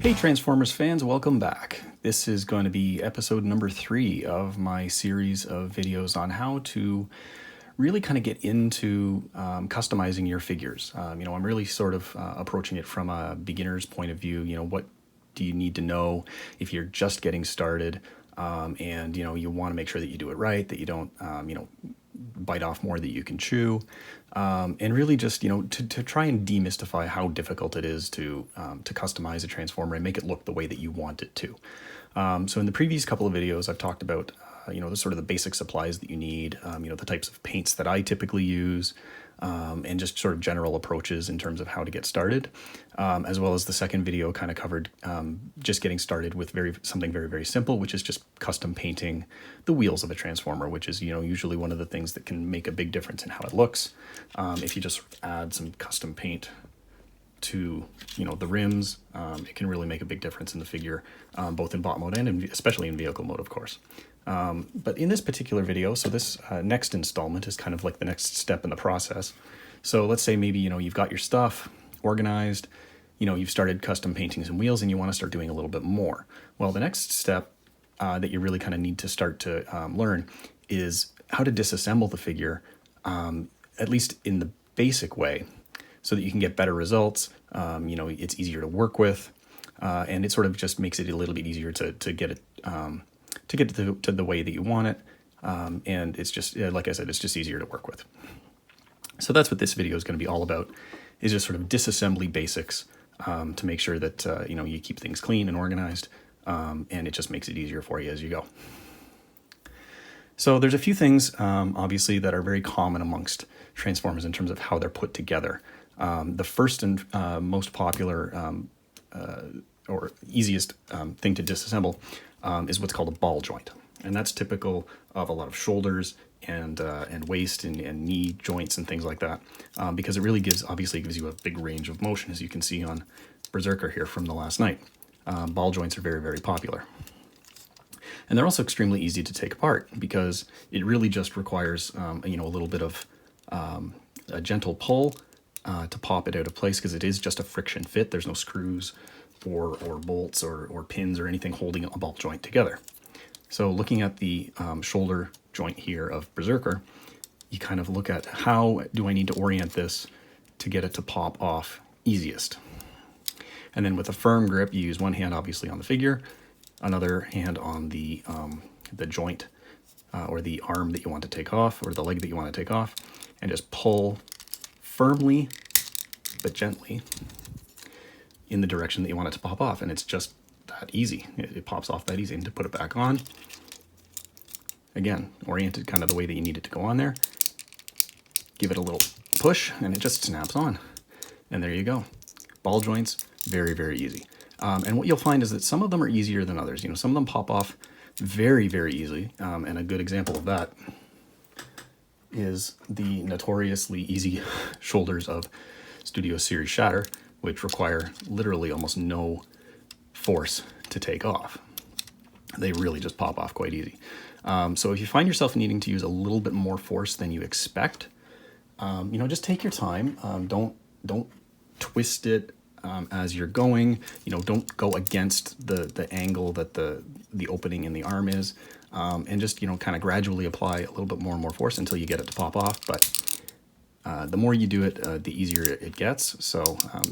Hey Transformers fans, welcome back. This is going to be episode number 3 of my series of videos on how to really kind of get into customizing your figures. I'm really sort of approaching it from a beginner's point of view. What do you need to know if you're just getting started, and you want to make sure that you do it right, that you don't bite off more that you can chew, and really just to try and demystify how difficult it is to customize a transformer and make it look the way that you want it to. So in the previous couple of videos, I've talked about the sort of the basic supplies that you need, the types of paints that I typically use, and just sort of general approaches in terms of how to get started, as well as the second video kind of covered just getting started with something very, very simple, which is just custom painting the wheels of a transformer, which is usually one of the things that can make a big difference in how it looks. If you just add some custom paint to the rims, it can really make a big difference in the figure, both in bot mode and especially in vehicle mode, of course. But in this particular video, so this next installment is kind of like the next step in the process. So let's say maybe you've got your stuff organized, you've started custom painting some wheels and you want to start doing a little bit more. Well, the next step that you really kind of need to start to learn is how to disassemble the figure, at least in the basic way, so that you can get better results. It's easier to work with, and it sort of just makes it a little bit easier to get it to the way that you want it, and it's just, like I said, it's just easier to work with. So that's what this video is going to be all about, is just sort of disassembly basics, to make sure that you keep things clean and organized, and it just makes it easier for you as you go. So there's a few things, obviously, that are very common amongst transformers in terms of how they're put together. The first and most popular or easiest thing to disassemble is what's called a ball joint, and that's typical of a lot of shoulders and waist and knee joints and things like that, because it really obviously gives you a big range of motion, as you can see on Berserker here from the last night. Ball joints are very, very popular, and they're also extremely easy to take apart because it really just requires a little bit of a gentle pull to pop it out of place, because it is just a friction fit. There's no screws or bolts or pins or anything holding a ball joint together. So looking at the shoulder joint here of Berserker, you kind of look at how do I need to orient this to get it to pop off easiest. And then with a firm grip, you use one hand obviously on the figure, another hand on the joint or the arm that you want to take off, or the leg that you want to take off, and just pull firmly but gently in the direction that you want it to pop off, and it's just that easy. It pops off that easy. And to put it back on, again, oriented kind of the way that you need it to go on there. Give it a little push, and it just snaps on. And there you go. Ball joints, very, very easy. And what you'll find is that some of them are easier than others. Some of them pop off very, very easily. And a good example of that is the notoriously easy shoulders of Studio Series Shatter, which require literally almost no force to take off. They really just pop off quite easy. So if you find yourself needing to use a little bit more force than you expect, just take your time. Don't twist it as you're going. Don't go against the angle that the opening in the arm is, and just kind of gradually apply a little bit more and more force until you get it to pop off. But the more you do it, the easier it gets. So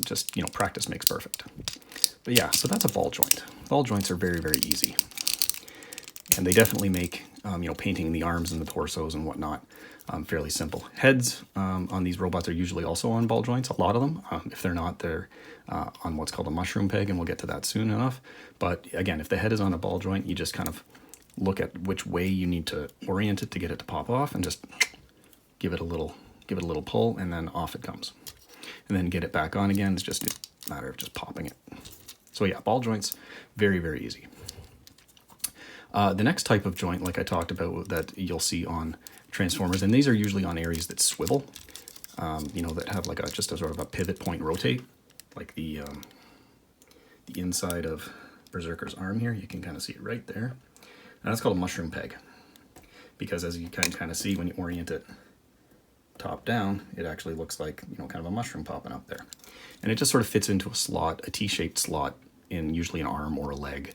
just practice makes perfect. But yeah, so that's a ball joint. Ball joints are very, very easy, and they definitely make painting the arms and the torsos and whatnot fairly simple. Heads on these robots are usually also on ball joints, a lot of them. If they're not, they're on what's called a mushroom peg, and we'll get to that soon enough. But again, if the head is on a ball joint, you just kind of look at which way you need to orient it to get it to pop off, and just give it a little pull, and then off it comes. And then get it back on again. It's just a matter of just popping it. So yeah, ball joints, very, very easy. The next type of joint, like I talked about, that you'll see on transformers, and these are usually on areas that swivel, that have like just a sort of a pivot point rotate, like the inside of Berserker's arm here. You can kind of see it right there. And that's called a mushroom peg, because as you can kind of see when you orient it top down, it actually looks like kind of a mushroom popping up there, and it just sort of fits into a slot, a T-shaped slot in usually an arm or a leg.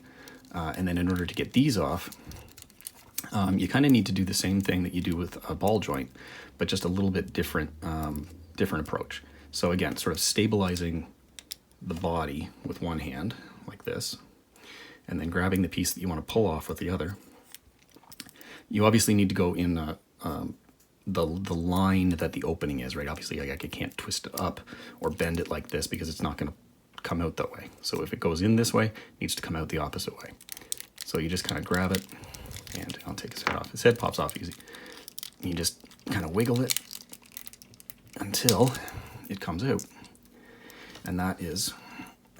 And then in order to get these off, you kind of need to do the same thing that you do with a ball joint, but just a little bit different, different approach. So again, sort of stabilizing the body with one hand, like this, and then grabbing the piece that you want to pull off with the other. You obviously need to go in the line that the opening is, right? Obviously, I can't twist it up or bend it like this because it's not going to come out that way. So if it goes in this way, it needs to come out the opposite way. So you just kind of grab it, and I'll take his head off. His head pops off easy. You just kind of wiggle it until it comes out. And that is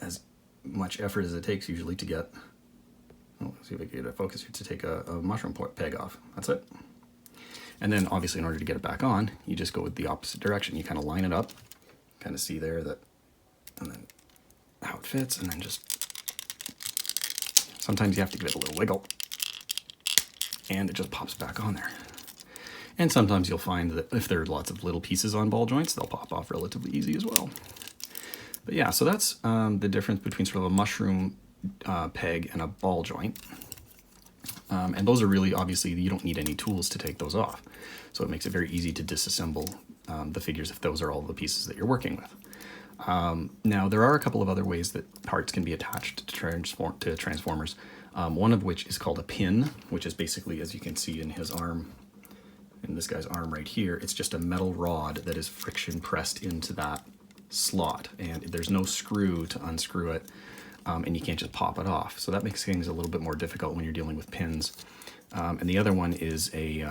as much effort as it takes usually to get, let's see if I can get a focus here, to take a mushroom peg off. That's it. And then obviously in order to get it back on, you just go with the opposite direction. You kind of line it up, kind of see there that, and then how it fits, and then just, sometimes you have to give it a little wiggle, and it just pops back on there. And sometimes you'll find that if there are lots of little pieces on ball joints, they'll pop off relatively easy as well. But yeah, so that's the difference between sort of a mushroom peg and a ball joint. And those are really, obviously, you don't need any tools to take those off. So it makes it very easy to disassemble the figures if those are all the pieces that you're working with. Now, there are a couple of other ways that parts can be attached to transformers, one of which is called a pin, which is basically, as you can see in his arm, in this guy's arm right here, it's just a metal rod that is friction pressed into that slot, and there's no screw to unscrew it, and you can't just pop it off. So that makes things a little bit more difficult when you're dealing with pins. And the other one is a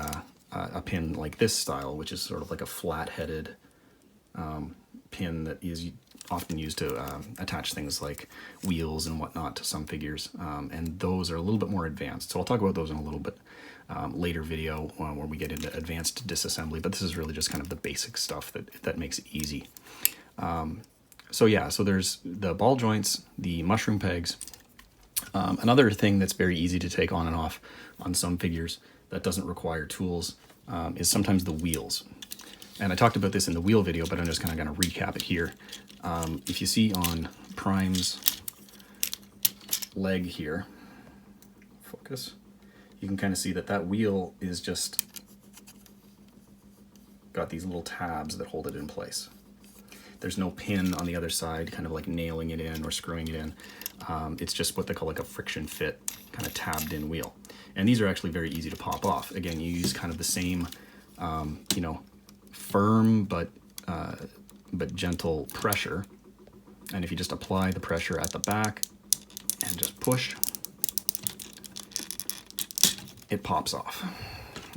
pin like this style, which is sort of like a flat-headed pin that is often used to attach things like wheels and whatnot to some figures, and those are a little bit more advanced. So I'll talk about those in a little bit later video when we get into advanced disassembly, but this is really just kind of the basic stuff that makes it easy. So yeah, so there's the ball joints, the mushroom pegs. Another thing that's very easy to take on and off on some figures that doesn't require tools is sometimes the wheels. And I talked about this in the wheel video, but I'm just kind of going to recap it here. If you see on Prime's leg here, focus, you can kind of see that that wheel is just got these little tabs that hold it in place. There's no pin on the other side, kind of like nailing it in or screwing it in. It's just what they call like a friction fit, kind of tabbed in wheel. And these are actually very easy to pop off. Again, you use kind of the same, you know, firm but gentle pressure. And if you just apply the pressure at the back and just push, it pops off.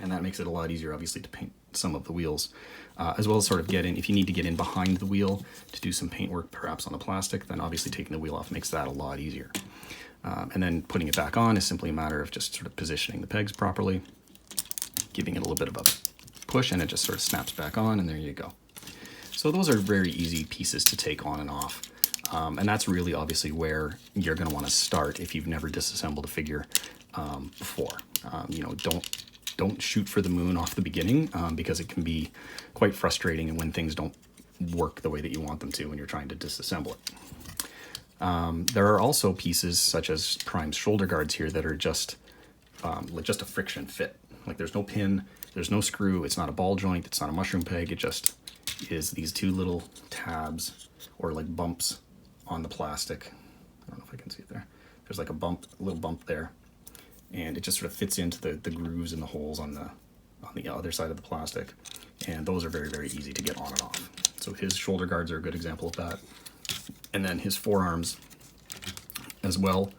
And that makes it a lot easier, obviously, to paint some of the wheels, as well as sort of get in, if you need to get in behind the wheel to do some paint work, perhaps on the plastic, then obviously taking the wheel off makes that a lot easier. And then putting it back on is simply a matter of just sort of positioning the pegs properly, giving it a little bit of a push, and it just sort of snaps back on, and there you go. So those are very easy pieces to take on and off. And that's really obviously where you're going to want to start if you've never disassembled a figure before. You know, don't shoot for the moon off the beginning, because it can be quite frustrating and when things don't work the way that you want them to when you're trying to disassemble it. There are also pieces such as Prime's shoulder guards here that are just a friction fit. Like there's no pin, there's no screw, it's not a ball joint, it's not a mushroom peg, it just is these two little tabs or like bumps on the plastic. I don't know if I can see it there. There's like a little bump there, and it just sort of fits into the grooves and the holes on the other side of the plastic, and those are very, very easy to get on and off. So his shoulder guards are a good example of that. And then his forearms as well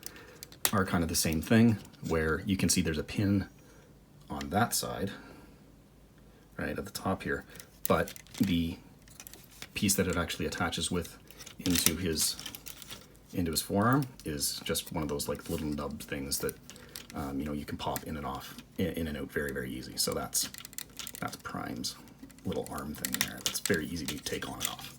are kind of the same thing, where you can see there's a pin on that side, right at the top here, but the piece that it actually attaches with into his forearm is just one of those like little nub things that you know, you can pop in and off, in and out very, very easy. So that's Prime's little arm thing there. That's very easy to take on and off.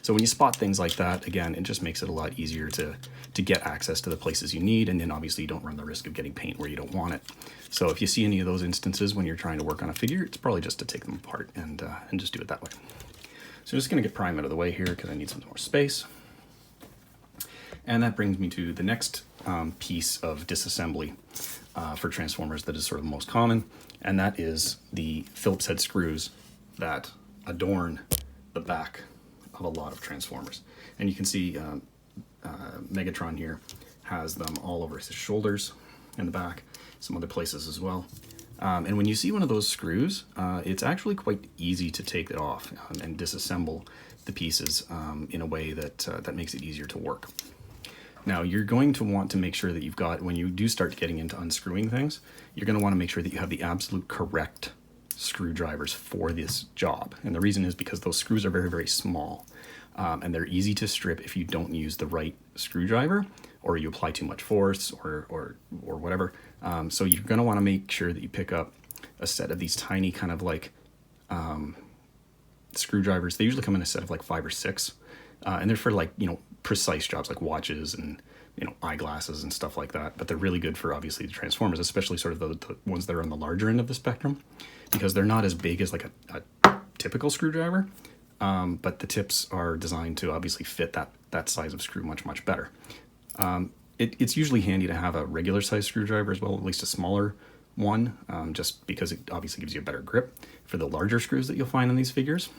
So when you spot things like that, again, it just makes it a lot easier to get access to the places you need, and then obviously you don't run the risk of getting paint where you don't want it. So if you see any of those instances when you're trying to work on a figure, it's probably just to take them apart and just do it that way. So I'm just going to get Prime out of the way here because I need some more space. And that brings me to the next piece of disassembly for transformers that is sort of the most common, and that is the Phillips head screws that adorn the back of a lot of transformers. And you can see Megatron here has them all over his shoulders in the back, some other places as well. And when you see one of those screws, it's actually quite easy to take it off and disassemble the pieces in a way that that makes it easier to work. Now, you're going to want to make sure that you've got, when you do start getting into unscrewing things, you're going to want to make sure that you have the absolute correct screwdrivers for this job. And the reason is because those screws are very, very small. And they're easy to strip if you don't use the right screwdriver, or you apply too much force, or whatever. So you're going to want to make sure that you pick up a set of these tiny kind of like screwdrivers. They usually come in a set of like 5 or 6, and they're for like, you know, precise jobs like watches and, you know, eyeglasses and stuff like that. But they're really good for obviously the transformers, especially sort of the ones that are on the larger end of the spectrum, because they're not as big as like a typical screwdriver. But the tips are designed to obviously fit that size of screw much, much better. It's usually handy to have a regular size screwdriver as well, at least a smaller one, just because it obviously gives you a better grip for the larger screws that you'll find in these figures.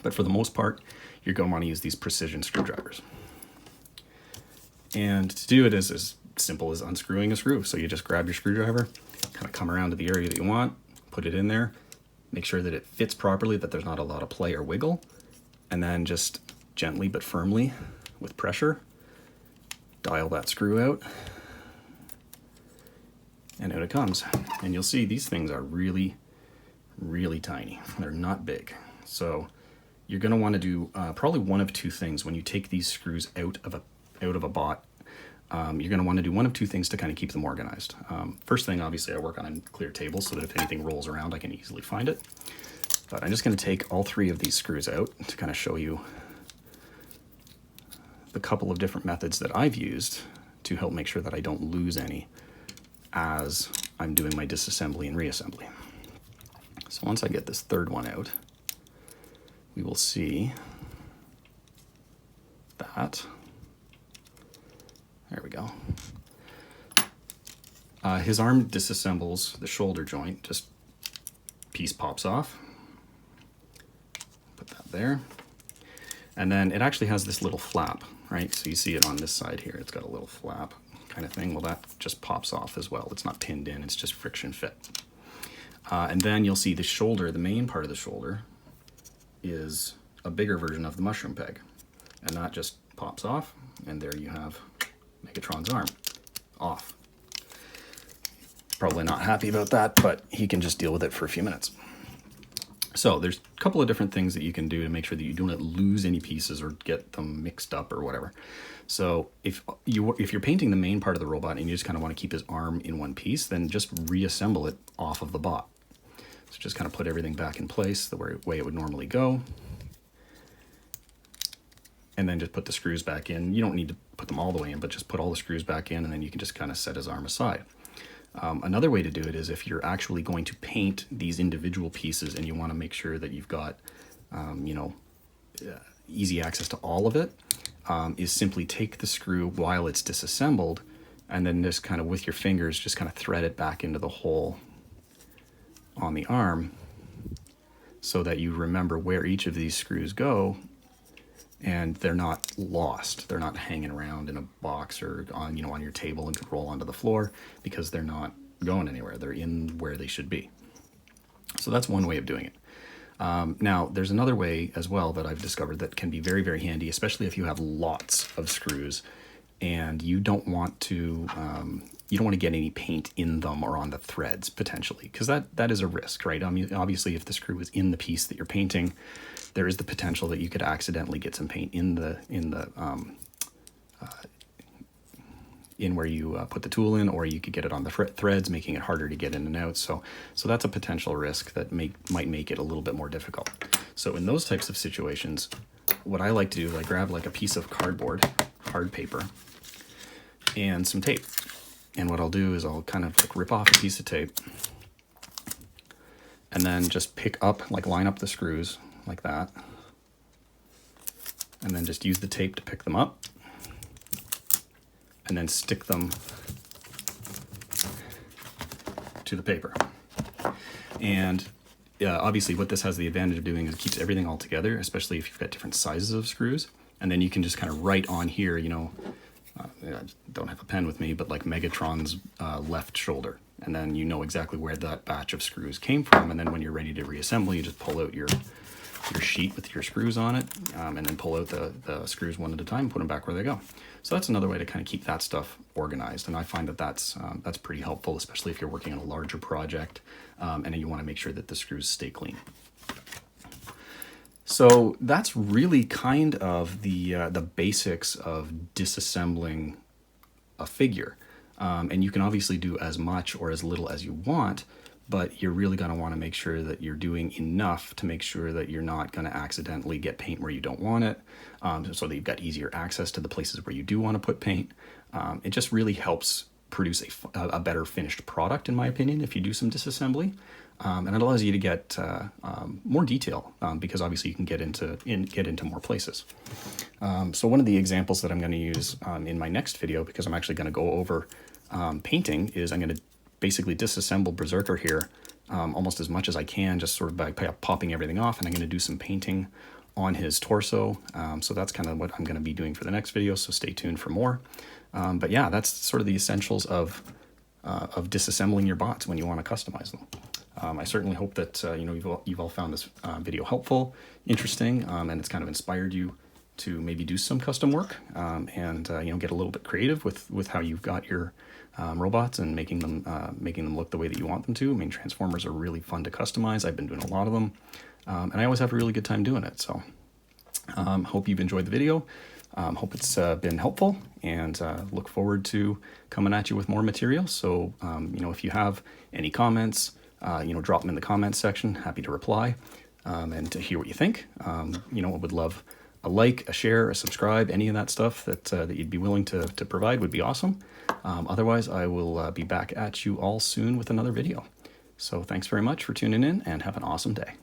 But for the most part, you're going to want to use these precision screwdrivers. And to do it is as simple as unscrewing a screw. So you just grab your screwdriver, kind of come around to the area that you want, put it in there, make sure that it fits properly, that there's not a lot of play or wiggle, and then just gently but firmly with pressure, dial that screw out, and out it comes. And you'll see these things are really, really tiny. They're not big. So you're going to want to do probably one of two things when you take these screws out of a bot. You're going to want to do one of two things to kind of keep them organized. First thing, obviously, I work on a clear table so that if anything rolls around, I can easily find it. But I'm just going to take all 3 of these screws out to kind of show you the couple of different methods that I've used to help make sure that I don't lose any as I'm doing my disassembly and reassembly. So once I get this third one out, we will see that. There we go. His arm disassembles the shoulder joint, just piece pops off. Put that there. And then it actually has this little flap, right? So you see it on this side here. It's got a little flap kind of thing. Well, that just pops off as well. It's not pinned in, it's just friction fit. And then you'll see the shoulder, the main part of the shoulder, is a bigger version of the mushroom peg. And that just pops off, and there you have Megatron's arm off. Probably not happy about that, but he can just deal with it for a few minutes. So there's a couple of different things that you can do to make sure that you don't lose any pieces or get them mixed up or whatever. So if you're painting the main part of the robot and you just kind of want to keep his arm in one piece, then just reassemble it off of the bot. So just kind of put everything back in place the way it would normally go. And then just put the screws back in. You don't need to put them all the way in, but just put all the screws back in, and then you can just kind of set his arm aside. Another way to do it is if you're actually going to paint these individual pieces and you want to make sure that you've got, easy access to all of it, is simply take the screw while it's disassembled, and then just kind of with your fingers, just kind of thread it back into the hole on the arm so that you remember where each of these screws go, and they're not lost. They're not hanging around in a box or on your table and could roll onto the floor, because they're not going anywhere. They're in where they should be. So that's one way of doing it. Now, there's another way as well that I've discovered that can be very, very handy, especially if you have lots of screws and you don't want to get any paint in them or on the threads potentially, because that is a risk, right? I mean, obviously, if the screw is in the piece that you're painting, there is the potential that you could accidentally get some paint in where you put the tool in, or you could get it on the threads, making it harder to get in and out. So that's a potential risk that might make it a little bit more difficult. So in those types of situations, what I like to do, I grab like a piece of cardboard, hard paper, and some tape. And what I'll do is I'll kind of like rip off a piece of tape and then just pick up, like line up the screws like that. And then just use the tape to pick them up. and then stick them to the paper. And obviously what this has the advantage of doing is it keeps everything all together, especially if you've got different sizes of screws. And then you can just kind of write on here, you know, I don't have a pen with me, but like Megatron's left shoulder. And then you know exactly where that batch of screws came from. And then when you're ready to reassemble, you just pull out your sheet with your screws on it, and then pull out the screws one at a time and put them back where they go. So that's another way to kind of keep that stuff organized. And I find that that's pretty helpful, especially if you're working on a larger project and you want to make sure that the screws stay clean. So that's really kind of the basics of disassembling a figure. And you can obviously do as much or as little as you want, but you're really going to want to make sure that you're doing enough to make sure that you're not going to accidentally get paint where you don't want it, so that you've got easier access to the places where you do want to put paint. It just really helps produce a better finished product, in my opinion, if you do some disassembly. And it allows you to get more detail, because obviously you can get into more places. So one of the examples that I'm going to use in my next video, because I'm actually going to go over painting, is I'm going to basically disassemble Berserker here almost as much as I can, just sort of by popping everything off, and I'm going to do some painting on his torso. So that's kind of what I'm going to be doing for the next video, so stay tuned for more. But yeah, that's sort of the essentials of disassembling your bots when you want to customize them. I certainly hope that you know, you've all found this video helpful, interesting, and it's kind of inspired you to maybe do some custom work, and you know, get a little bit creative with how you've got your robots and making them look the way that you want them to. I mean, Transformers are really fun to customize. I've been doing a lot of them, and I always have a really good time doing it. So hope you've enjoyed the video. Hope it's been helpful, and look forward to coming at you with more material. So you know, if you have any comments, you know, drop them in the comments section. Happy to reply and to hear what you think. You know, I would love a like, a share, a subscribe, any of that stuff that you'd be willing to provide would be awesome. Otherwise, I will be back at you all soon with another video. So thanks very much for tuning in, and have an awesome day.